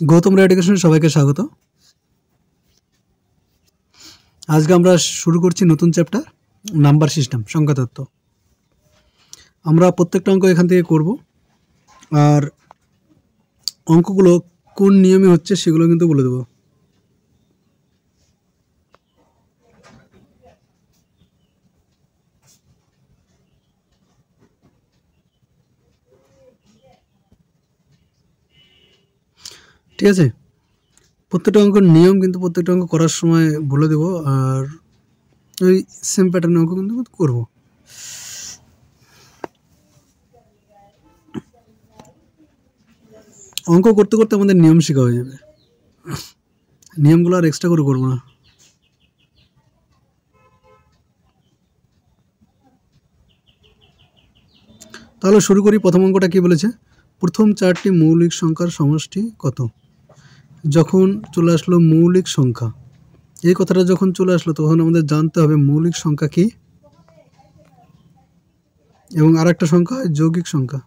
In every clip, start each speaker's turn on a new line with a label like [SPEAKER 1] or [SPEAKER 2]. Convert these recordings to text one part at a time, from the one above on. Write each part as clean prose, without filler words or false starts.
[SPEAKER 1] গৌতম রায় এডুকেশনে সবাইকে স্বাগত। আজকে আমরা শুরু করছি নতুন চ্যাপ্টার নাম্বার সিস্টেম, সংখ্যা তত্ত্ব। আমরা প্রত্যেকটা অঙ্ক এখান থেকে করব, আর অঙ্কগুলো কোন নিয়মে হচ্ছে সেগুলো কিন্তু বলে দেবো। ঠিক আছে, প্রত্যেকটা অঙ্কের নিয়ম কিন্তু প্রত্যেকটা অঙ্ক করার সময় বলে দেবো, আর ওই সেম প্যাটার্নের অঙ্ক কিন্তু করবো। অঙ্ক করতে করতে আমাদের নিয়ম শেখা হয়ে যাবে, নিয়মগুলো আর এক্সট্রা করে করবো না। তাহলে শুরু করি। প্রথম অঙ্কটা কি বলেছে? প্রথম চারটি মৌলিক সংখ্যার সমষ্টি কত? যখন চলে আসলো মৌলিক সংখ্যা, এই কথাটা যখন চলে আসলো তখন আমাদের জানতে হবে মৌলিক সংখ্যা কি, এবং আর একটা সংখ্যা যৌগিক সংখ্যা।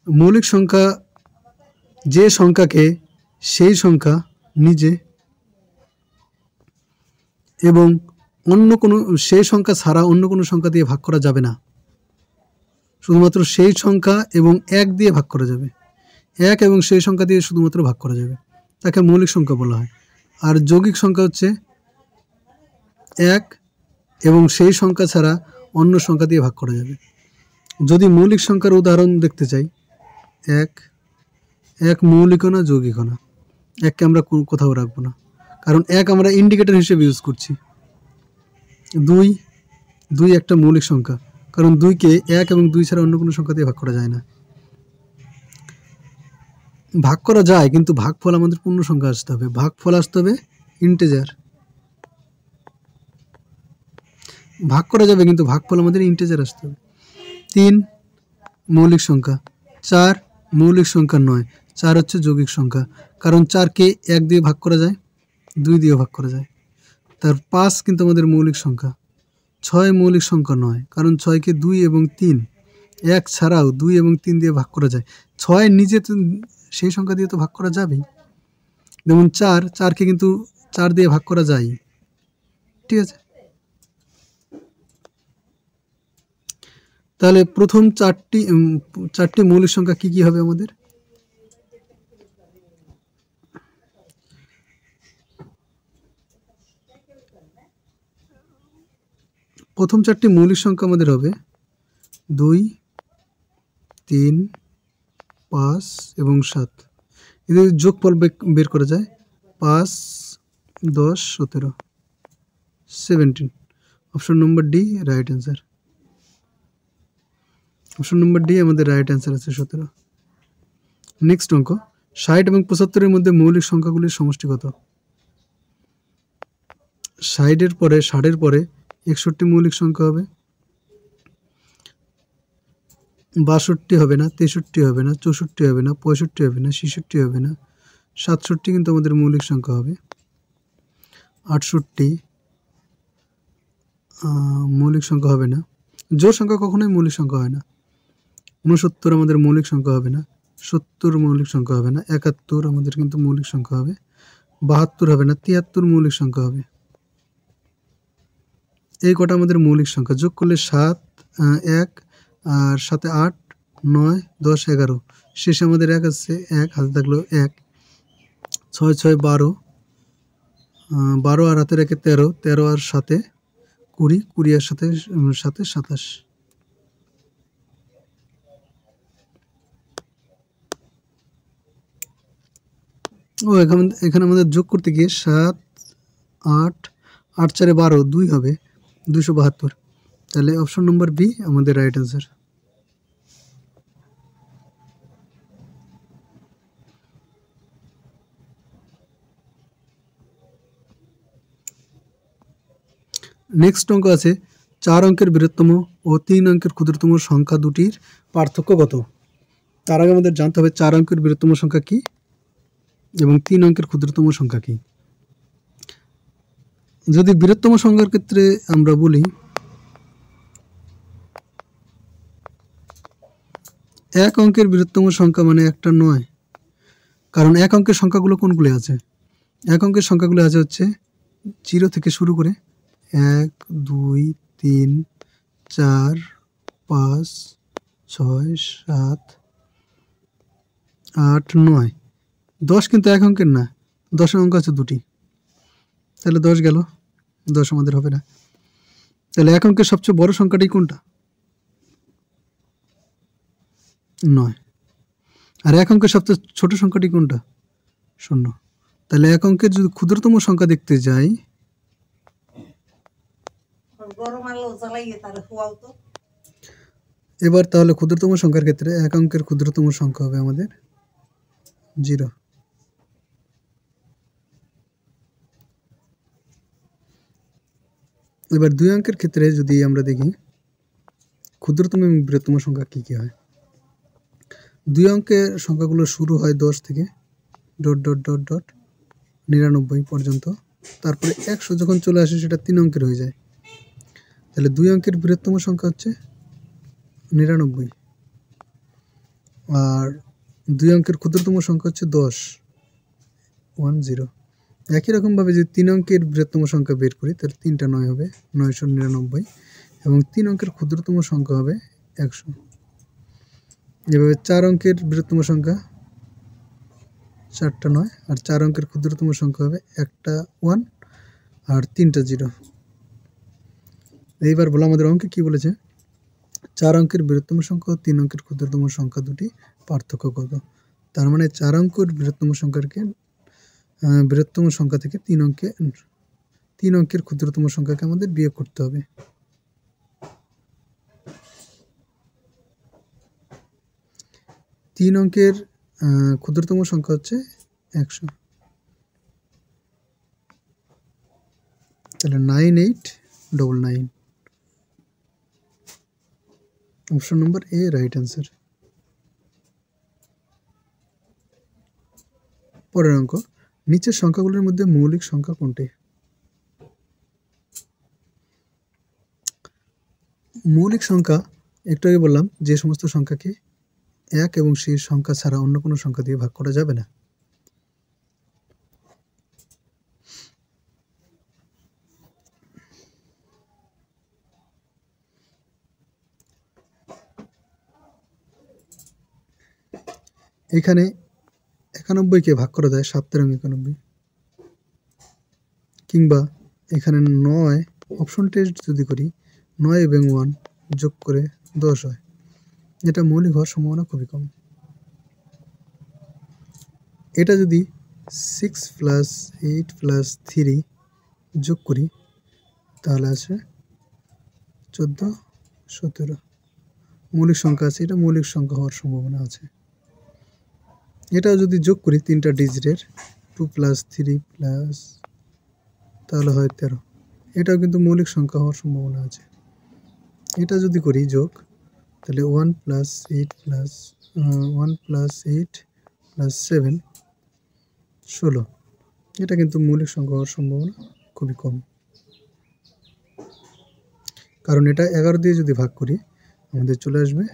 [SPEAKER 1] মৌলিক সংখ্যা যে সংখ্যাকে সেই সংখ্যা নিজে এবং অন্য কোনো সেই সংখ্যা ছাড়া অন্য কোনো সংখ্যা দিয়ে ভাগ করা যাবে না, শুধুমাত্র সেই সংখ্যা এবং এক দিয়ে ভাগ করা যাবে। এক এবং সেই সংখ্যা দিয়ে শুধুমাত্র ভাগ করা যাবে, তাকে মৌলিক সংখ্যা বলা হয়। আর যৌগিক সংখ্যা হচ্ছে এক এবং সেই সংখ্যা ছাড়া অন্য সংখ্যা দিয়ে ভাগ করা যাবে। যদি মৌলিক সংখ্যার উদাহরণ দেখতে চাই, এক এক মৌলিকও না যৌগিকও না, এককে আমরা কোথাও রাখবো না, কারণ এক আমরা ইন্ডিকেটর হিসেবে ইউজ করছি। দুই দুই একটা মৌলিক সংখ্যা, কারণ দুইকে এক এবং দুই ছাড়া অন্য কোনো সংখ্যা দিয়ে ভাগ করা যায় না। ভাগ করা যায়, কিন্তু ভাগফল আমাদের পূর্ণ সংখ্যা আসতে হবে, ভাগফল আসতে হবে ইন্টিজার। ভাগ করা যাবে কিন্তু ভাগফল আমাদের ইন্টিজার আসতে হবে। তিন মৌলিক সংখ্যা। চার মৌলিক সংখ্যা নয়, চার হচ্ছে যৌগিক সংখ্যা, কারণ চারকে এক দিয়ে ভাগ করা যায়, দুই দিয়ে ভাগ করা যায়। তার পাঁচ কিন্তু আমাদের মৌলিক সংখ্যা। ছয় মৌলিক সংখ্যা নয়, কারণ ছয়কে দুই এবং তিন এক ছাড়াও দুই এবং তিন দিয়ে ভাগ করা যায়। ছয় নিজে তো সেই সংখ্যা দিয়ে তো ভাগ করা যাবেই, যেমন চারকে কিন্তু চার দিয়ে ভাগ করা যায়। ঠিক আছে, তাহলে প্রথম চারটি মৌলিক সংখ্যা কি কি হবে আমাদের? প্রথম চারটি মৌলিক সংখ্যা আমাদের হবে 2, 3, 5 এবং 7। এদের যোগফল বের করা যায়, 5, 10, 17, 17। Option number D right answer. Option number D আমাদের রাইট অ্যান্সার আছে 17। নেক্সট অঙ্ক, 60 এবং 75-এর মধ্যে মৌলিক সংখ্যাগুলির সমষ্টি কত? 60-এর পরে 60-এর পরে 61 মৌলিক সংখ্যা হবে, 62 হবে না, 63 হবে না, 64 হবে না, 65 হবে না, 66 হবে না, 67 কিন্তু আমাদের মৌলিক সংখ্যা হবে। 68 মৌলিক সংখ্যা হবে না, জোড় সংখ্যা কখনোই মৌলিক সংখ্যা হয় না। 69 আমাদের মৌলিক সংখ্যা হবে না, 70 মৌলিক সংখ্যা হবে না, 71 আমাদের কিন্তু মৌলিক সংখ্যা হবে, 72 হবে না, 73 মৌলিক সংখ্যা হবে। এই কটা আমাদের মৌলিক সংখ্যা, যোগ করলে 7, 1 আর 7, 8, 9, 10, 11, শেষে আমাদের 1 আছে, 1 হাতে থাকলো 1, 6, 6, 12, 12 আর হাতে রেখে 13, 13 আর 7, 20, 20 আর সাথে 27। ও এখানে আমাদের যোগ করতে গিয়ে 7, 8, 8, 4, 12, 2 হবে 272। তাহলে অপশন নম্বর বি আমাদের রাইট অ্যান্সার। নেক্সট অঙ্ক আছে, 4 অঙ্কের বৃহত্তম ও 3 অঙ্কের ক্ষুদ্রতম সংখ্যা দুটির পার্থক্য কত? তার আগে আমাদের জানতে হবে 4 অঙ্কের বৃহত্তম সংখ্যা কি এবং 3 অঙ্কের ক্ষুদ্রতম সংখ্যা কি। যদি বৃহত্তম সংখ্যার ক্ষেত্রে আমরা বলি এক অঙ্কের বৃহত্তম সংখ্যা মানে একটা নয়, কারণ এক অঙ্কের সংখ্যাগুলো কোনগুলো আছে? এক অঙ্কের সংখ্যাগুলো আছে হচ্ছে 0 থেকে শুরু করে 1 2 3 4 5 6 7 8 9। 10 কিন্তু এক অঙ্কের না, 10-এর অঙ্ক আছে দুটি, তাহলে 10 গেল, 10 আমাদের হবে না। তাহলে এক অঙ্কের সবচেয়ে বড় সংখ্যাটি কোনটা? 9। আর এক অঙ্কের সবচেয়ে ছোট সংখ্যাটি কোনটা? 0। তাহলে এক অঙ্কের যদি ক্ষুদ্রতম সংখ্যা দেখতে যাই, এবার তাহলে ক্ষুদ্রতম সংখ্যার ক্ষেত্রে এক অঙ্কের ক্ষুদ্রতম সংখ্যা হবে আমাদের 0। এবার 2 অঙ্কের ক্ষেত্রে যদি আমরা দেখি ক্ষুদ্রতম এবং বৃহত্তম সংখ্যা কী কী হয়। 2 অঙ্কের সংখ্যাগুলো শুরু হয় 10 থেকে .99 পর্যন্ত, তারপরে 100 যখন চলে আসে সেটা 3 অঙ্কের হয়ে যায়। তাহলে 2 অঙ্কের বৃহত্তম সংখ্যা হচ্ছে 99, আর 2 অঙ্কের ক্ষুদ্রতম সংখ্যা হচ্ছে 10 10। একই রকমভাবে যদি 3 অঙ্কের বৃহত্তম সংখ্যা বের করি তাহলে 3টা 9 হবে 999, এবং 3 অঙ্কের ক্ষুদ্রতম সংখ্যা হবে 100। যেভাবে 4 অঙ্কের বৃহত্তম সংখ্যা 4টা 9, আর 4 অঙ্কের ক্ষুদ্রতম সংখ্যা হবে 1টা 1 আর 3টা 0। এইবার বলো আমাদের অঙ্কে কি বলেছে? 4 অঙ্কের বৃহত্তম সংখ্যা ও 3 অঙ্কের ক্ষুদ্রতম সংখ্যা দুটি পার্থক্য কত? তার মানে 4 অঙ্কের বৃহত্তম সংখ্যা থেকে 3 অঙ্কের ক্ষুদ্রতম সংখ্যাকে আমাদের বিয়োগ করতে হবে। তিন অঙ্কের ক্ষুদ্রতম সংখ্যা হচ্ছে 100, তাহলে 9899। অপশন নম্বর এ রাইট অ্যান্সার। পরের অঙ্ক, নিচের সংখ্যাগুলোর মধ্যে মৌলিক সংখ্যা কোনটি? মৌলিক সংখ্যা একটু আগে বললাম যে সমস্ত সংখ্যাকে 1 এবং সেই সংখ্যা ছাড়া অন্য কোনো সংখ্যা দিয়ে ভাগ করা যাবে না। এখানে 91কে ভাগ করা যায় 7×91, কিংবা এখানে 9 অপশন টেস্ট যদি করি 9 এবং 1 যোগ করে 10 হয়, এটা মৌলিক হওয়ার সম্ভাবনা খুবই কম। এটা যদি 6 + 8 + 3 যোগ করি তাহলে আছে 14 17 মৌলিক সংখ্যা আছে, এটা মৌলিক সংখ্যা হওয়ার সম্ভাবনা আছে। এটাও যদি যোগ করি 3টা ডিজিটের 2 + 3 প্লাস তাহলে হয় 13, এটাও কিন্তু মৌলিক সংখ্যা হওয়ার সম্ভাবনা আছে। এটা যদি করি যোগ তাহলে 1 + 8 + 7 16, এটা কিন্তু মৌলিক সংখ্যা হওয়ার সম্ভাবনা খুবই কম, কারণ এটা 11 দিয়ে যদি ভাগ করি আমাদের চলে আসবে,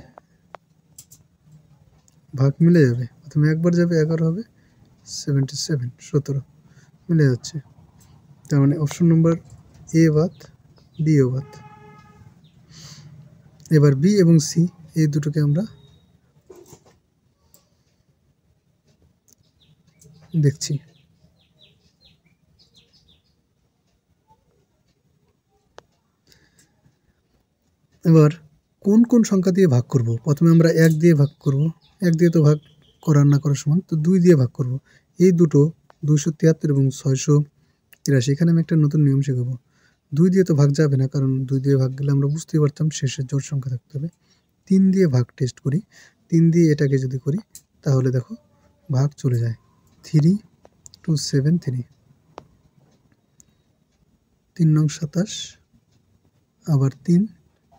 [SPEAKER 1] ভাগ মিলে যাবে, প্রথমে একবার যাবে 11 হবে 77 17 মিলে যাচ্ছে। তার মানে অপশন নম্বর এ বাদ, বিও বাদ। এবার বি এবং সি এই দুটোকে আমরা দেখছি। এবার কোন কোন সংখ্যা দিয়ে ভাগ করব? প্রথমে আমরা 1 দিয়ে ভাগ করব, 1 দিয়ে তো ভাগ করার না করার সমান, তো 2 দিয়ে ভাগ করব। এই দুটো 273 এবং 683, এখানে আমি একটা নতুন নিয়ম শেখাবো। 2 দিয়ে তো ভাগ যাবে না, কারণ 2 দিয়ে ভাগ গেলে আমরা বুঝতেই পারতাম শেষের জোড় সংখ্যা থাকতে হবে। 3 দিয়ে ভাগ টেস্ট করি, 3 দিয়ে এটাকে যদি করি তাহলে দেখো ভাগ চলে যায় 3273, 3 নং 27, আবার 3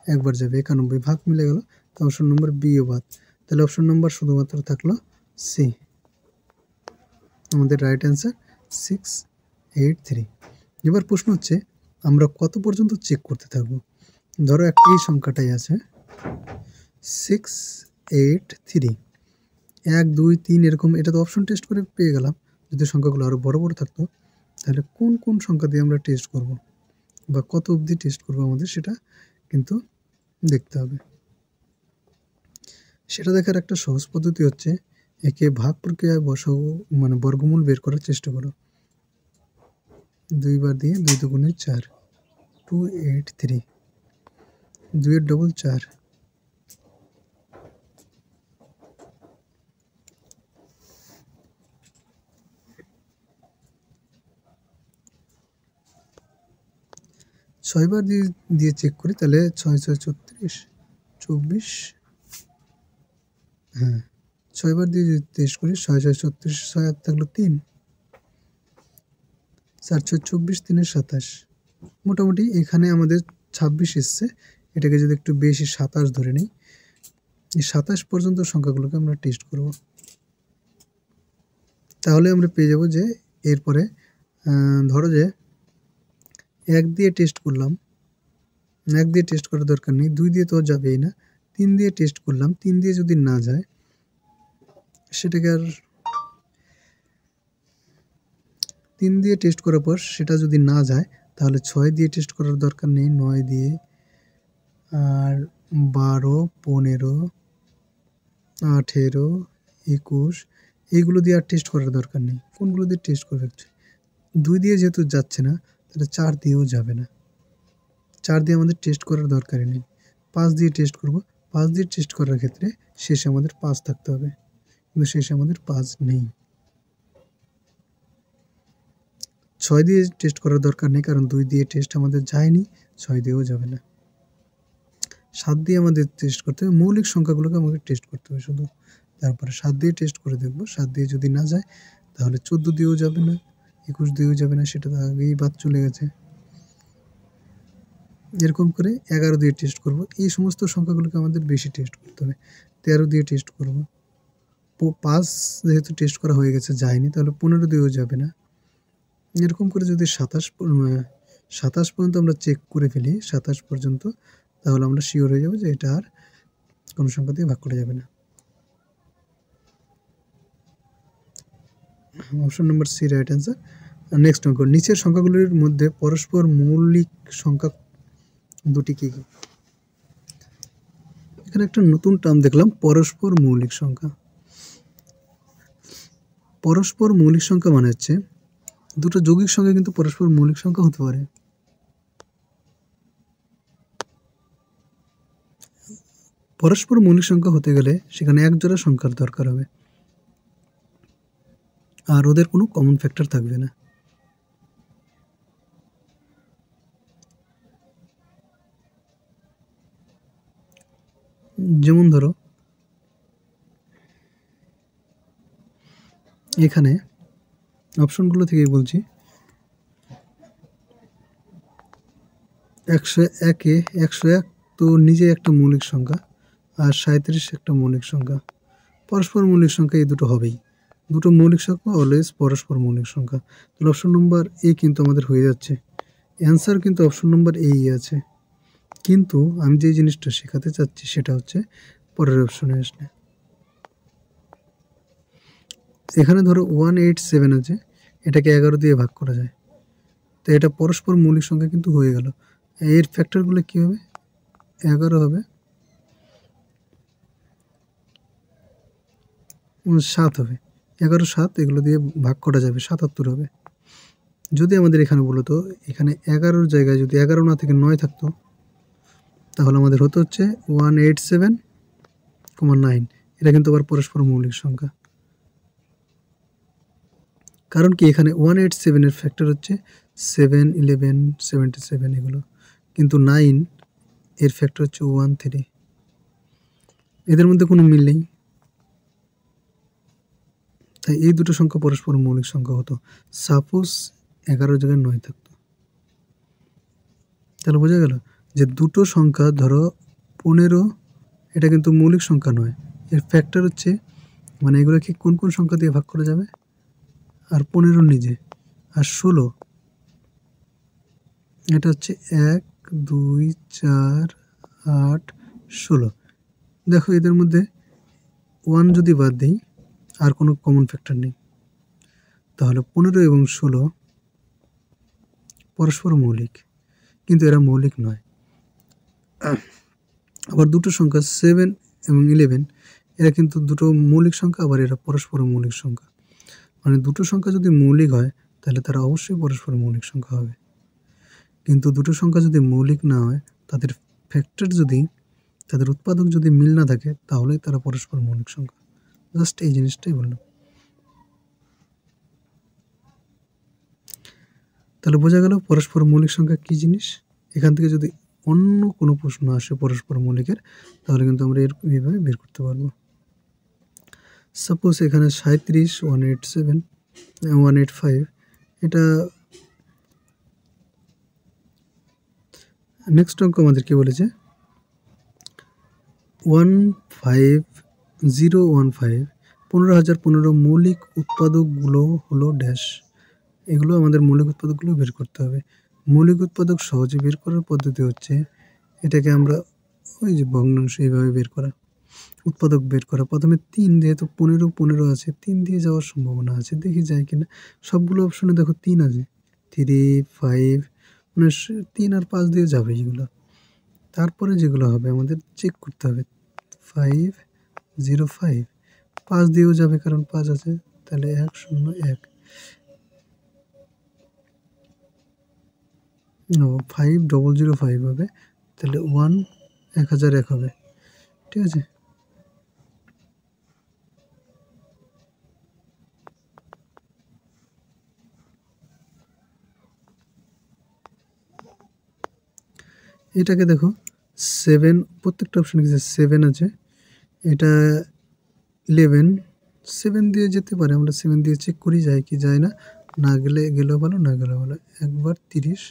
[SPEAKER 1] একবার যাবে 91, ভাগ মিলে গেল, তো অপশন নম্বর বি ও বাদ। তাহলে অপশন নম্বর শুধুমাত্র থাকলো সি, আমাদের রাইট অ্যান্সার 683। এবার প্রশ্ন হচ্ছে আমরা কত পর্যন্ত চেক করতে থাকবো। ধরো একটা এই সংখ্যাটাই আছে 6 283 1 2 3 এরকম। এটা তো অপশন টেস্ট করে পেয়ে গেলাম। যদি সংখ্যাগুলো আরও বড় বড় থাকতো তাহলে কোন কোন সংখ্যা দিয়ে আমরা টেস্ট করব বা কত অবধি টেস্ট করব আমাদের সেটা কিন্তু দেখতে হবে। সেটা দেখার একটা সহজ পদ্ধতি হচ্ছে একে ভাগ প্রক্রিয়ায় বসাও, মানে বর্গমূল বের করার চেষ্টা করো। 2 বার দিয়ে 2 দুগুণে 4, 283, 2 এর ডবল 4, 6 বার দিয়ে চেক করি তাহলে 6 6 36, 24, হ্যাঁ 6 বার দিয়ে যদি টেস্ট করি 6 6 36, 6 আর থাকলো 3, 4 6 24, 3 27। মোটামুটি এখানে আমাদের 26 এসছে। এটাকে যদি একটু বেশি 27 ধরে নিই, এই 27 পর্যন্ত সংখ্যাগুলোকে আমরা টেস্ট করব। তাহলে আমরা পেয়ে যাব যে এরপরে ধরো যে 1 দিয়ে টেস্ট করলাম, 1 দিয়ে টেস্ট করার দরকার নেই, 2 দিয়ে তো যাবেই না, 3 দিয়ে টেস্ট করলাম, 3 দিয়ে যদি না যায় সেটাকে আর 3 দিয়ে টেস্ট করার পর সেটা যদি না যায় তাহলে 6 দিয়ে টেস্ট করার দরকার নেই, 9 দিয়ে, আর 12, 15, 18, 21 এইগুলো দিয়ে আর টেস্ট করার দরকার নেই। কোনগুলো দিয়ে টেস্ট করবে? 2 দিয়ে যেহেতু যাচ্ছে না তাহলে 4 দিয়েও যাবে না, 4 দিয়ে আমাদের টেস্ট করার দরকারই নেই। 5 দিয়ে টেস্ট করব। 5 দিয়ে টেস্ট করার ক্ষেত্রে শেষে আমাদের 5 থাকতে হবে, কিন্তু শেষে আমাদের 5 নেই। 6 দিয়ে টেস্ট করার দরকার নেই, কারণ 2 দিয়ে টেস্ট আমাদের যায়নি, 6 দিয়েও যাবে না। 7 দিয়ে আমাদের টেস্ট করতে হবে, মৌলিক সংখ্যাগুলোকে আমাকে টেস্ট করতে হবে শুধু। তারপরে 7 দিয়ে টেস্ট করে দেখব, 7 দিয়ে যদি না যায় তাহলে 14 দিয়েও যাবে না, 21 দিয়েও যাবে না, সেটা তো আগেই বাদ চলে গেছে। এরকম করে 11 দিয়ে টেস্ট করব। এই সমস্ত সংখ্যাগুলোকে আমাদের বেশি টেস্ট করতে হবে। 13 দিয়ে টেস্ট করব। 5 যেহেতু টেস্ট করা হয়ে গেছে যায়নি, তাহলে 15 দিয়েও যাবে না। এরকম করে যদি 27 পর্যন্ত আমরা চেক করে ফেলি, 27 পর্যন্ত, তাহলে আমরা শিওর হয়ে যাব যে এটা আর কোনো সংখ্যা দিয়ে ভাগ করা যাবে না। Option number C right answer. Next অঙ্ক, নিচের সংখ্যাগুলির মধ্যে পরস্পর মৌলিক সংখ্যা দুটি কি কি? এখানে একটা নতুন টার্ম দেখলাম, পরস্পর মৌলিক সংখ্যা। পরস্পর মৌলিক সংখ্যা মানে হচ্ছে দুটো যৌগিক সংখ্যা কিন্তু পরস্পর মৌলিক সংখ্যা হতে পারে। পরস্পর মৌলিক সংখ্যা হতে গেলে সেখানে এক জোড়া সংখ্যার দরকার হবে, আর ওদের কোনো কমন ফ্যাক্টর থাকবে না। যেমন ধরো এখানে অপশনগুলো থেকেই বলছি, 101 তো নিজে একটা মৌলিক সংখ্যা, আর 37 একটা মৌলিক সংখ্যা। পরস্পর মৌলিক সংখ্যা এই দুটো হবেই, দুটো মৌলিক সংখ্যা অলওয়েজ পরস্পর মৌলিক সংখ্যা। তাহলে অপশন নম্বর এ কিন্তু আমাদের হয়ে যাচ্ছে। অ্যান্সার কিন্তু অপশন নম্বর এই আছে, কিন্তু আমি যে জিনিসটা শেখাতে চাচ্ছি সেটা হচ্ছে পরের অপশনে আসলে। এখানে ধরো 187 আছে, এটাকে 11 দিয়ে ভাগ করা যায়, তো এটা পরস্পর মৌলিক সংখ্যা কিন্তু হয়ে গেল। এর ফ্যাক্টরগুলো কী হবে? 11 হবে, 7 হবে, 11 7 এগুলো দিয়ে ভাগ করা যাবে, 77 হবে। যদি আমাদের এখানে বলতো এখানে 11-র জায়গায় যদি 11 না থেকে 9 থাকতো, তাহলে আমাদের হতে হচ্ছে 187,9। এটা কিন্তু আবার পরস্পর মৌলিক সংখ্যা, কারণ কি এখানে 187-এর ফ্যাক্টর হচ্ছে 7, 11, 77 এগুলো, কিন্তু 9 এর ফ্যাক্টর হচ্ছে 13। এদের মধ্যে কোনো মিল নেই, তাই এই দুটো সংখ্যা পরস্পর মৌলিক সংখ্যা হতো। সাপোজ 11 জায়গায় 9 থাকতো, তাহলে বোঝা গেল যে দুটো সংখ্যা, ধরো 15, এটা কিন্তু মৌলিক সংখ্যা নয়, এর ফ্যাক্টর হচ্ছে, মানে এগুলোকে কোন কোন সংখ্যা দিয়ে ভাগ করা যাবে, আর 15 নিজে, আর 16 এটা হচ্ছে 1 2 4 8 16। দেখো এদের মধ্যে 1 যদি বাদ দিই, আর কোনো কমন ফ্যাক্টর নেই, তাহলে 15 এবং 16 পরস্পর মৌলিক, কিন্তু এরা মৌলিক নয়। আবার দুটো সংখ্যা 7 এবং 11 এরা কিন্তু দুটো মৌলিক সংখ্যা, আবার এরা পরস্পর মৌলিক সংখ্যা। মানে দুটো সংখ্যা যদি মৌলিক হয় তাহলে তারা অবশ্যই পরস্পর মৌলিক সংখ্যা হবে, কিন্তু দুটো সংখ্যা যদি মৌলিক না হয়, তাদের ফ্যাক্টর যদি, তাদের উৎপাদক যদি মিল না থাকে, তাহলেই তারা পরস্পর মৌলিক সংখ্যা। জাস্ট এই জিনিসটাই বললাম। তাহলে বোঝা গেল পরস্পর মৌলিক সংখ্যা কী জিনিস। এখান থেকে যদি অন্য কোনো প্রশ্ন আসে পরস্পর মৌলিকের, তাহলে কিন্তু আমরা এইভাবে বের করতে পারবো। সাপোজ এখানে 37, 187, 185, এটা নেক্সট অঙ্ক আমাদের কি বলেছে, 15015, 15,015 মৌলিক উৎপাদকগুলো হলো ড্যাশ। এগুলো আমাদের মৌলিক উৎপাদকগুলো বের করতে হবে। মৌলিক উৎপাদক সহজে বের করার পদ্ধতি হচ্ছে, এটাকে আমরা ওই যে ভগ্নাংশ এইভাবে বের করা, উৎপাদক বের করা। প্রথমে 3, যেহেতু 15 আছে, 3 দিয়ে যাওয়ার সম্ভাবনা আছে, দেখি যায় কিনা। সবগুলো অপশনে দেখো 3 আছে, 3, 5, মানে 3 আর 5 দিয়ে যাবে এগুলো। তারপরে যেগুলো হবে আমাদের চেক করতে হবে, 505, 5 দিয়েও যাবে কারণ 5 আছে, তাহলে 101, 5005 হবে, তাহলে 1001 হবে। ঠিক আছে, এটাকে দেখো 7, প্রত্যেকটা অপশানে কিছু 7 আছে, এটা 11, 7 দিয়ে যেতে পারে, আমরা 7 দিয়ে চেক করি যায় কি যায় না, না গেলেও ভালো, না গেলেও ভালো। একবার 30,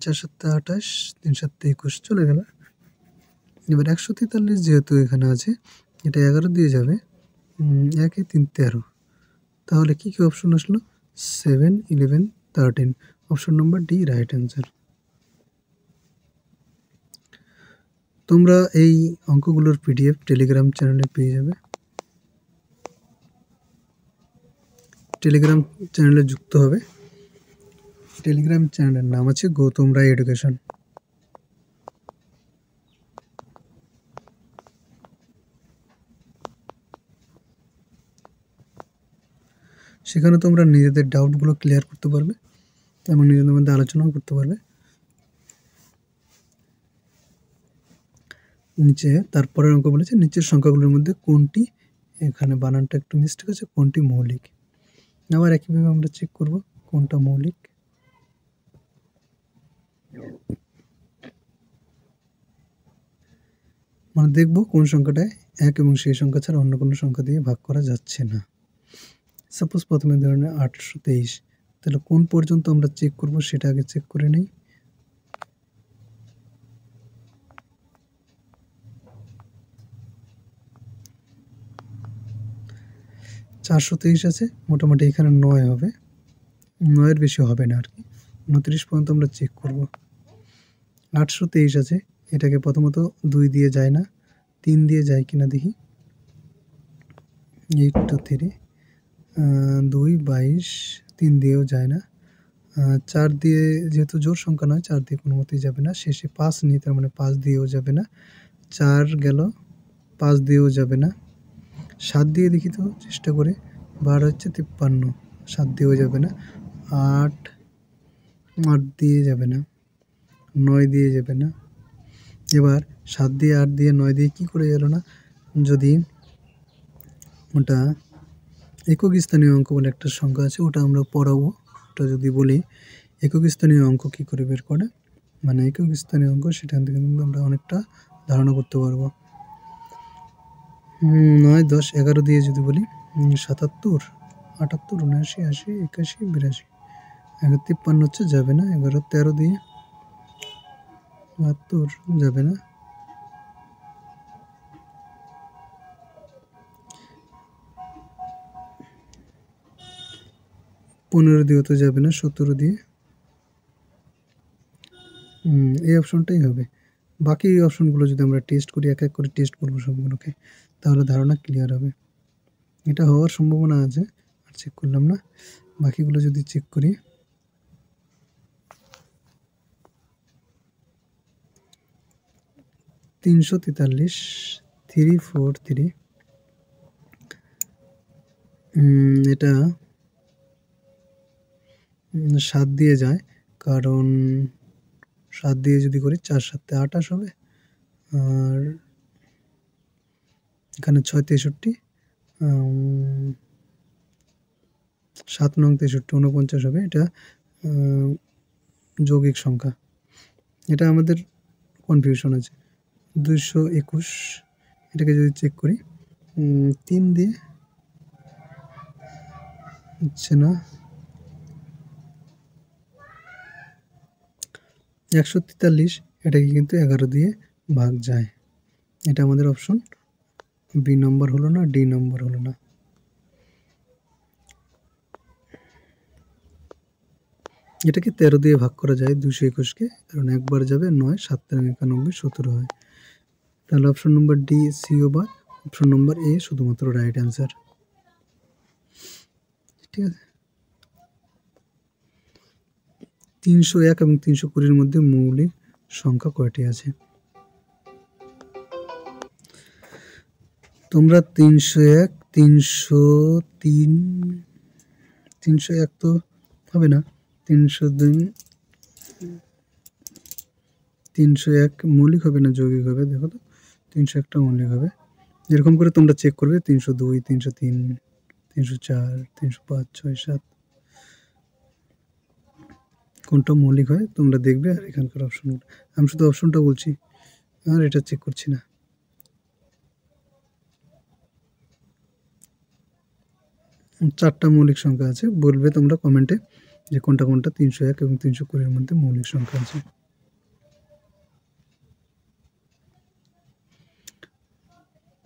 [SPEAKER 1] 4 7 28, 3 7 21 চলে গেল। এবার 143 যেহেতু এখানে আছে, এটা 11 দিয়ে যাবে, 1 3 13, তাহলে কী কী অপশন আসলো, 7, 11, 13, option number D right answer. তোমরা এই অঙ্কগুলোর পিডিএফ টেলিগ্রাম চ্যানেলে পেয়ে যাবে। টেলিগ্রাম চ্যানেলে যুক্ত হবে। টেলিগ্রাম চ্যানেলের নাম আছে গৌতম রায় এডুকেশন। সেখানে তোমরা নিজেদের ডাউটগুলো ক্লিয়ার করতে পারবে এবং নিজেদের মধ্যে আলোচনাও করতে পারবে। নিচে তারপরের অঙ্ক বলেছে, নিচের সংখ্যাগুলোর মধ্যে কোনটি, এখানে বানানটা একটু মিস্টেক আছে, কোনটি মৌলিক। আবার একইভাবে আমরা চেক করব কোনটা মৌলিক। মানে দেখব কোন সংখ্যাটায় 1 এবং সেই সংখ্যা ছাড়া অন্য কোনো সংখ্যা দিয়ে ভাগ করা যাচ্ছে না। সাপোজ প্রথমে ধরে নেই 823, তাহলে কোন পর্যন্ত আমরা চেক করব সেটা আগে চেক করে নেই। চারশো 23 আছে, মোটামুটি এখানে 9 হবে, 9-এর বেশি হবে না আর কি, 29 পর্যন্ত আমরা চেক করব। 823 আছে, এটাকে প্রথমত 2 দিয়ে যায় না, 3 দিয়ে যায় কিনা দেখি। 8 to 3, 2 22, 3 দিয়েও যায় না। 4 দিয়ে যেহেতু জোড় সংখ্যা নয়, 4 দিয়ে কোনো মতেই যাবে না। শেষে 5 নিই, তার মানে 5 দিয়েও যাবে না। 4 গেল, 5 দিয়েও যাবে না। 7 দিয়ে দেখি তো চেষ্টা করে, 12 হচ্ছে 53, 7 দিয়েও যাবে না। 8 দিয়ে যাবে না, 9 দিয়ে যাবে না। এবার 7 দিয়ে, 8 দিয়ে, 9 দিয়ে কী করে গেল না, যদি ওটা একক স্থানীয় অঙ্ক বলে একটা সংখ্যা আছে, ওটা আমরা পড়াবো। ওটা যদি বলি একক স্থানীয় অঙ্ক কী করে বের করে, মানে একক স্থানীয় অঙ্ক, সেখান থেকে কিন্তু আমরা অনেকটা ধারণা করতে পারবো। 9, 10, 11 দিয়ে যদি বলি 77, 78, 79, 80, 81, 82, 53 হচ্ছে যাবে না। 11, 13 দিয়ে 72 যাবে না। 15 দিয়েও তো যাবে না। 17 দিয়ে এই অপশনটাই হবে। বাকি অপশনগুলো যদি আমরা টেস্ট করি, এক এক করে টেস্ট করবো সবগুলোকে, তাহলে ধারণা ক্লিয়ার হবে। এটা হওয়ার সম্ভাবনা আছে, আর চেক করলাম না। বাকিগুলো যদি চেক করি, $343, 343, এটা 7 দিয়ে যায়, কারণ 7 দিয়ে যদি করি 4 7 28 হবে, আর এখানে 6 63, 7 9 63 49 হবে। এটা যৌগিক সংখ্যা, এটা আমাদের কনফিউশন আছে। 221, এটাকে যদি চেক করি 3 দিয়ে হচ্ছে না, 143, এটাকে কিন্তু 11 দিয়ে ভাগ যায়। এটা আমাদের অপশন বি নম্বর হলো না, ডি নম্বর হলো না। এটাকে 13 দিয়ে ভাগ করা যায় 221-কে, কারণ একবার যাবে 9, 7 13 91, 17 হয়। তাহলে অপশন নম্বর ডি, সিও বা অপশন নম্বর এ শুধুমাত্র রাইট অ্যান্সার। ঠিক আছে, 301 এবং 320-র মধ্যে মৌলিক সংখ্যা কয়টি আছে? তোমরা 301, 303, 301 তো হবে না, 302, 301 মৌলিক হবে না যৌগিক হবে? দেখো তো, 301টা মৌলিক হবে। যেরকম করে তোমরা চেক করবে 302, 303, 304, 305, 6, 7 কোনটা মৌলিক হয় তোমরা দেখবে। আর এখানকার অপশনগুলো, আমি শুধু অপশনটা বলছি আর এটা চেক করছি না। চারটা মৌলিক সংখ্যা আছে, বলবে তোমরা কমেন্টে যে কোনটা কোনটা 301 এবং 320-র মধ্যে মৌলিক সংখ্যা আছে।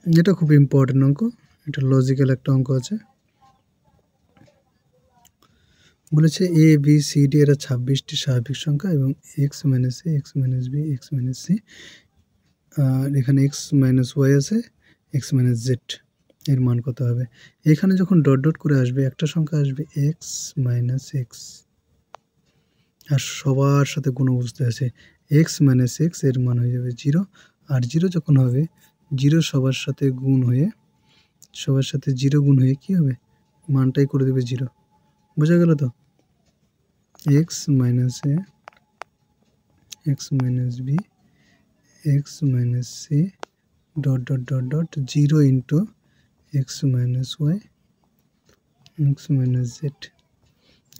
[SPEAKER 1] এটা খুব ইম্পর্টেন্ট অঙ্ক, এটা লজিক্যাল একটা অঙ্ক আছে। বলেছে এ বি সি ডি এরা 26টি স্বাভাবিক সংখ্যা এবং X minus A, X minus B, X minus C, আর এখানে এক্স মাইনাস ওয়াই আছে, এক্স মাইনাস জেড, এর মান কত হবে? এখানে যখন ডট ডট করে আসবে একটা সংখ্যা আসবে এক্স মাইনাস এক্স, আর সবার সাথে গুণ অবস্থায় আছে এক্স মাইনাস এক্স, এর মান হয়ে যাবে 0, আর 0 যখন হবে 0 সবার সাথে গুণ হয়ে, সবার সাথে 0 গুণ হয়ে কী হবে? মানটাই করে দেবে 0। বোঝা গেল তো? X minus A, X minus B, X minus C, dot dot dot dot 0 into X minus Y, X minus Z.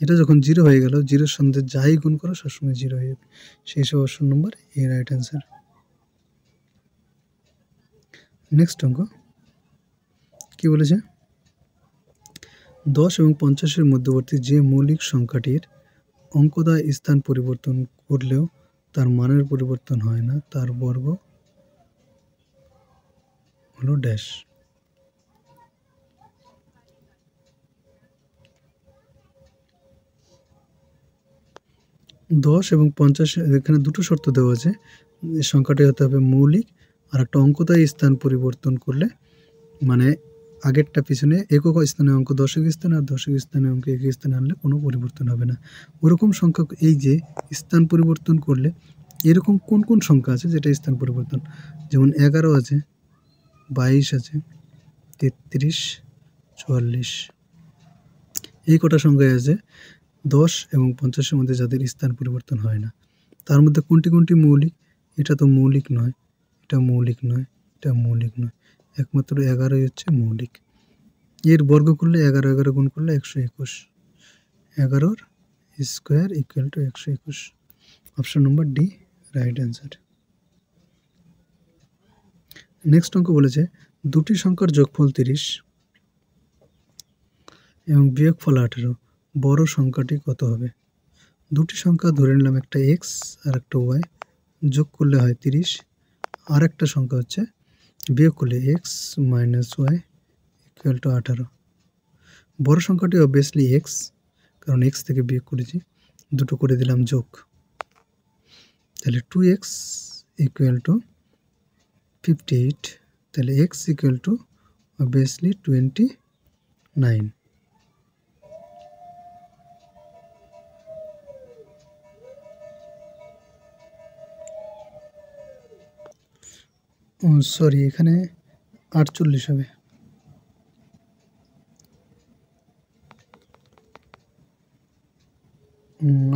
[SPEAKER 1] এটা যখন 0 হয়ে গেল, 0-র সঙ্গে যাই গুণ করো সবসময় 0 হয়ে যাবে। সেই সব অপশন নম্বর এ রাইট অ্যান্সার। নেক্সট অঙ্ক কি বলেছে? 10 এবং 50-এর মধ্যবর্তী যে মৌলিক সংখ্যাটির অঙ্কদ্বয় স্থান পরিবর্তন করলেও তার মানের পরিবর্তন হয় না, তার বর্গ হলো ড্যাশ। 10 এবং 50, এখানে দুটো শর্ত দেওয়া আছে। সংখ্যাটি হতে হবে মৌলিক, আর একটা অঙ্কদ্বয় স্থান পরিবর্তন করলে, মানে আগেরটা পিছনে একক স্থানে অঙ্ক দশক স্থানে আর দশক স্থানে অঙ্ক একক স্থানে আনলে কোনো পরিবর্তন হবে না। ওরকম সংখ্যা, এই যে স্থান পরিবর্তন করলে এরকম কোন কোন সংখ্যা আছে যেটা স্থান পরিবর্তন? যেমন 11 আছে, 22 আছে, 33, 44, এই কটা সংখ্যায় আছে 10 এবং 50-এর মধ্যে যাদের স্থান পরিবর্তন হয় না। তার মধ্যে কোনটি কোনটি মৌলিক? এটা তো মৌলিক নয়, এটা মৌলিক নয়, এটা মৌলিক নয়, একমাত্র 11ই হচ্ছে মৌলিক। এর বর্গ করলে 11, 11 গুণ করলে 121, 11-র square equal to 121। Option number D right answer. Next অঙ্ক বলেছে দুটি সংখ্যার যোগফল 30 এবং বিয়োগফল 18, বড় সংখ্যাটি কত হবে? দুটি সংখ্যা ধরে নিলাম, একটা এক্স আর একটা ওয়াই, যোগ করলে হয় 30, আর একটা সংখ্যা হচ্ছে বিয়োগ করলে x minus y equal to 18। বড় সংখ্যাটি অবভিয়াসলি এক্স, কারণ এক্স থেকে বিয়োগ করেছি, দুটো করে দিলাম যোগ, তাহলে 2x ইকুয়াল টু 58, তাহলে x equal to obviously 29। Sorry, এখানে 48 হবে।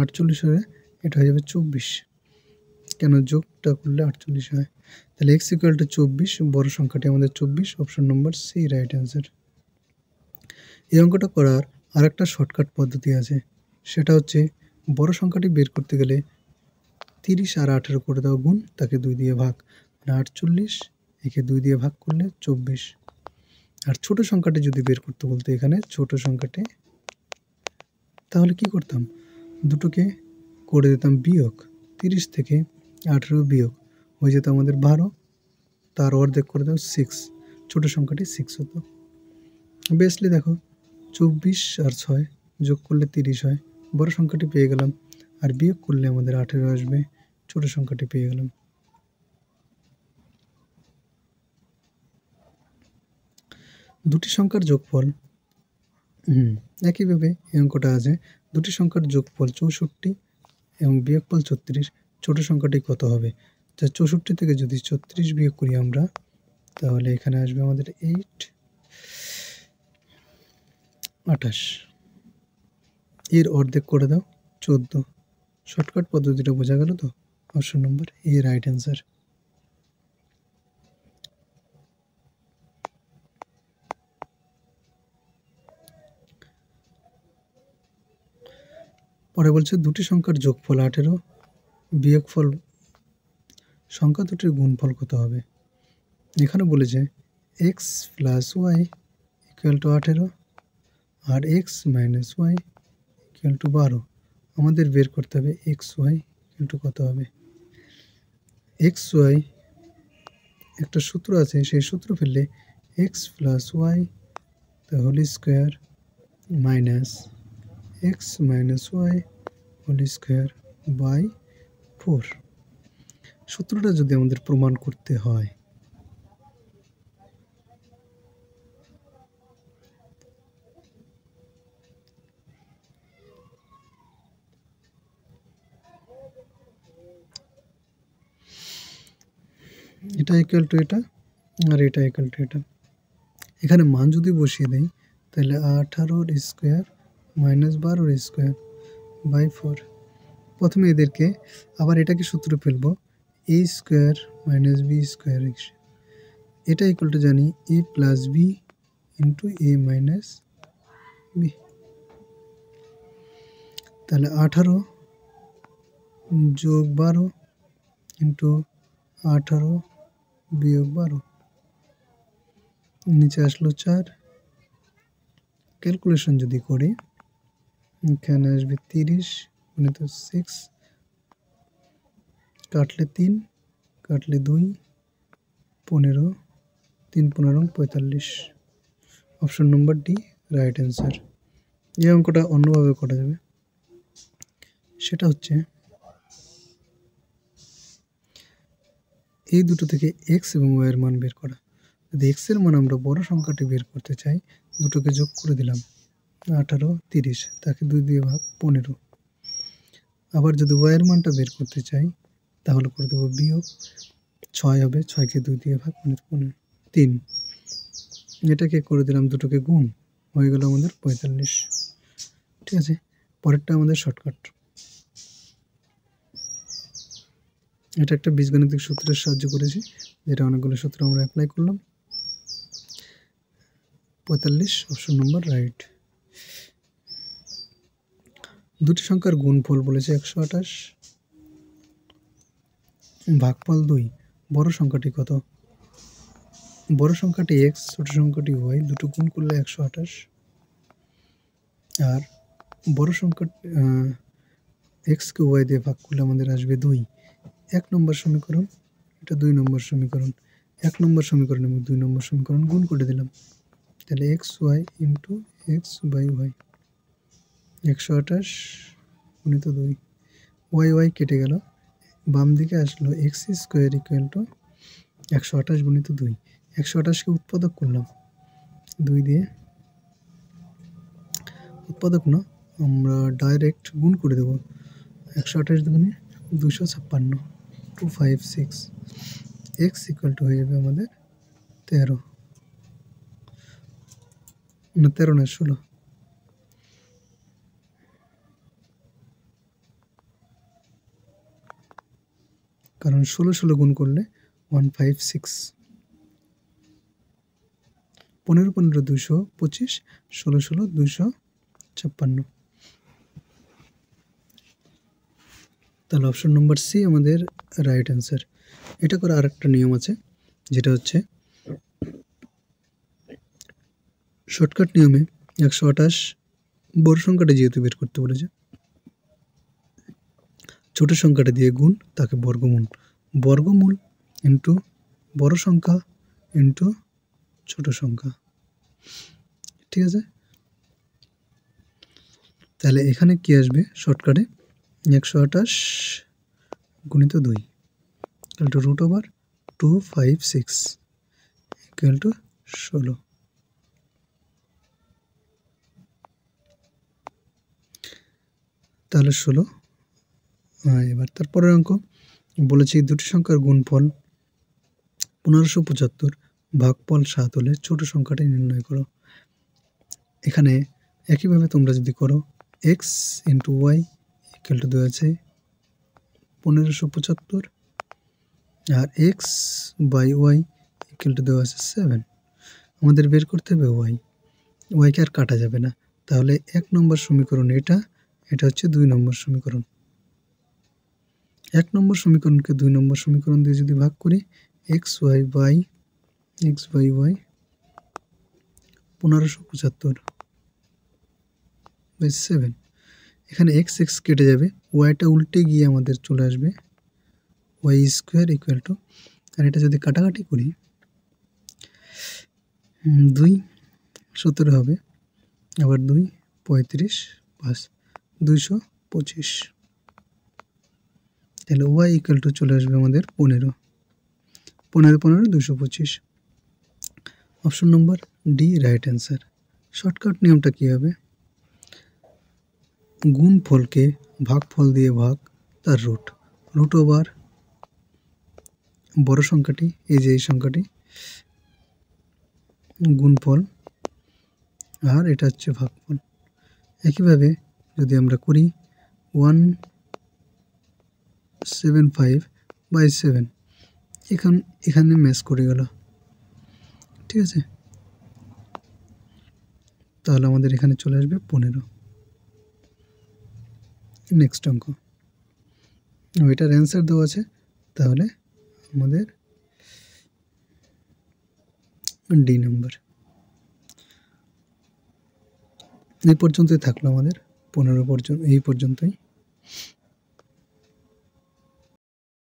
[SPEAKER 1] আটচল্লিশ হবে, এটা হয়ে যাবে 24, কেন যোগটা করলে 48 হয়। তাহলে x ইকুয়াল টু 24, বড় সংখ্যাটি আমাদের 24, option number C right answer. এই অঙ্কটা করার আরেকটা শর্টকাট পদ্ধতি আছে, সেটা হচ্ছে বড় সংখ্যাটি বের করতে গেলে 30 আর 18 করে দাও গুণ, তাকে 2 দিয়ে ভাগ, মানে 48, একে 2 দিয়ে ভাগ করলে 24। আর ছোট সংখ্যাটি যদি বের করতে বলতে এখানে ছোট সংখ্যাটি, তাহলে কি করতাম, দুটোকে করে দিতাম বিয়োগ, 30 থেকে 18 বিয়োগ হয়ে যেত আমাদের 12, তার অর্ধেক করে দাও 6, ছোট সংখ্যাটি 6 হতো। বেসলি দেখো 24 আর 6 যোগ করলে 30 হয়, বড় সংখ্যাটি পেয়ে গেলাম, আর বিয়োগ করলে আমাদের 18 আসবে, ছোট সংখ্যাটি পেয়ে গেলাম। দুটি সংখ্যার যোগফল, একইভাবে এই অঙ্কটা আছে, দুটি সংখ্যার যোগফল 64 এবং বিয়োগফল 36, ছোট সংখ্যাটি কত হবে। যা 64 থেকে যদি 36 বিয়োগ করি আমরা, তাহলে এখানে আসবে আমাদের 8, 28, এর অর্ধেক করে দাও 14। শর্টকাট পদ্ধতিটা বোঝা গেল তো, অপশন নম্বর এ রাইট অ্যান্সার। পরে বলছে দুটি সংখ্যার যোগফল 18, বিয়োগফল সংখ্যা দুটির গুণফল কত হবে। এখানে বলেছে x plus y equal to 18 আর x minus y equal to 12। আমাদের বের করতে হবে এক্স ওয়াই ইকুয়াল টু কত হবে। এক্স ওয়াই একটা সূত্র আছে, সেই সূত্র ফেললে x plus y the whole square minus x minus y whole square by 4। সূত্রটা যদি আমাদের প্রমাণ করতে হয়, এটা ইকুয়াল টু এটা আর এটা ইকুয়াল টু এটা, এখানে মান যদি বসিয়ে দেই তাহলে 18 স্কোয়ার মাইনাস 12 স্কোয়ার বাই 4। প্রথমে এদেরকে আবার এটাকে সূত্র ফেলবো, এ স্কোয়ার মাইনাস বি স্কোয়ার, এটা ইকুয়াল টু জানি এ প্লাস বি ইন্টু এ মাইনাস বি। তাহলে 18 যোগ 12 ইন্টু 18 বিয়োগ 12, নিচে আসলো 4। ক্যালকুলেশন যদি করি এখানে আসবে 30 গুণিত 6, কাটলে 3 কাটলে 2 15, 3 15 45, option number D right answer. এই অঙ্কটা অন্যভাবে করা যাবে, সেটা হচ্ছে এই দুটো থেকে এক্স এবং ওয়াই এর মান বের করা। যদি এক্স এর মান আমরা বড় সংখ্যাটি বের করতে চাই, দুটোকে যোগ করে দিলাম 18 30, তাকে 2 দিয়ে ভাগ 15। আবার যদি ওয়াই এর মানটা বের করতে চাই তাহলে করে দেবো বিয়োগ, 6 হবে, 6কে 2 দিয়ে ভাগ মানে 3, এটাকে করে দিলাম দুটোকে গুণ, হয়ে গেল আমাদের 45। ঠিক আছে, পরেরটা আমাদের শর্টকাট, এটা একটা বীজগণিতিক সূত্রের সাহায্য করেছি, যেটা অনেকগুলো সূত্র আমরা অ্যাপ্লাই করলাম। 45 অপশন নম্বর রাইট। দুটি সংখ্যার গুণফল বলেছে 128, ভাগফল 2, বড় সংখ্যাটি কত। বড় সংখ্যাটি x, ছোট সংখ্যাটি y, দুটো গুণ করলে 128, আর বড় সংখ্যা x কে y দিয়ে ভাগ করলে আমাদের আসবে 2। 1 নম্বর সমীকরণ, এটা 2 নম্বর সমীকরণ, 1 নম্বর সমীকরণ এবং 2 নম্বর সমীকরণ গুণ করে দিলাম, তাহলে x y into x by y, 128 গুণিত 2, ওয়াই ওয়াই কেটে গেল, বাম দিকে আসলো এক্স স্কোয়ার ইকুয়াল টু 128 গুণিত 2। 128কে উৎপাদক করলাম 2 দিয়ে, উৎপাদক না, আমরা ডাইরেক্ট গুণ করে দেবো। 128 দুগুণে 256, 256। এক্স ইকুয়াল টু হয়ে যাবে আমাদের 13, না 13 না 16, কারণ 16 গুণ করলে 156, 15 15 225, 16 256। তাহলে অপশন নম্বর সি আমাদের রাইট অ্যান্সার। এটা করে আরেকটা নিয়ম আছে, যেটা হচ্ছে শর্টকাট নিয়মে 128 বড় সংখ্যাটা যেহেতু বের করতে বলেছে, ছোট সংখ্যাটা দিয়ে গুণ, তাকে বর্গমূল, বর্গমূল ইন্টু বড় সংখ্যা ইন্টু ছোট সংখ্যা। ঠিক আছে, তাহলে এখানে কি আসবে শর্টকাটে 128 গুণিত 2 ইকুয়াল টু √256 ইকুয়াল টু 16। তাহলে 16। এবার তারপরের অঙ্ক বলেছি দুটি সংখ্যার গুণফল 1575 ভাগফল 7 হলে ছোট সংখ্যাটি নির্ণয় করো। এখানে একইভাবে তোমরা যদি করো X into Y equal to দেওয়া আছে 1575 আর X by Y equal to দেওয়া আছে 7। আমাদের বের করতে হবে ওয়াই, ওয়াইকে আর কাটা যাবে না, তাহলে 1 নম্বর সমীকরণ এটা, এটা হচ্ছে 2 নম্বর সমীকরণ। 1 নম্বর সমীকরণকে 2 নম্বর সমীকরণ দিয়ে যদি ভাগ করি, এক্স বাই ওয়াই 1575 বাই 7। এখানে এক্স এক্স কেটে যাবে, ওয়াইটা উল্টে গিয়ে আমাদের চলে আসবে ওয়াই স্কোয়ার ইকুয়াল টু, আর এটা যদি কাটাকাটি করি 2 17 হবে, আবার 2 35 প্লাস 225, তাহলে ওয়াই ইকুয়াল টু চলে আসবে আমাদের 15, 15 15 225। Option number D right answer. Shortcut নিয়মটা কী হবে, গুণফলকে ভাগফল দিয়ে ভাগ, তার রুট ওভার বড় সংখ্যাটি, এই যে এই সংখ্যাটি গুণফল, আর এটা হচ্ছে ভাগফল। একইভাবে যদি আমরা করি 175 বাই 7, এখানে ম্যাচ করে গেল। ঠিক আছে, তাহলে আমাদের এখানে চলে আসবে 15। নেক্সট অঙ্ক, এটার অ্যান্সার দেওয়া আছে, তাহলে আমাদের ডি নাম্বার। এই পর্যন্তই থাকলো আমাদের 15 পর্যন্ত, এই পর্যন্তই।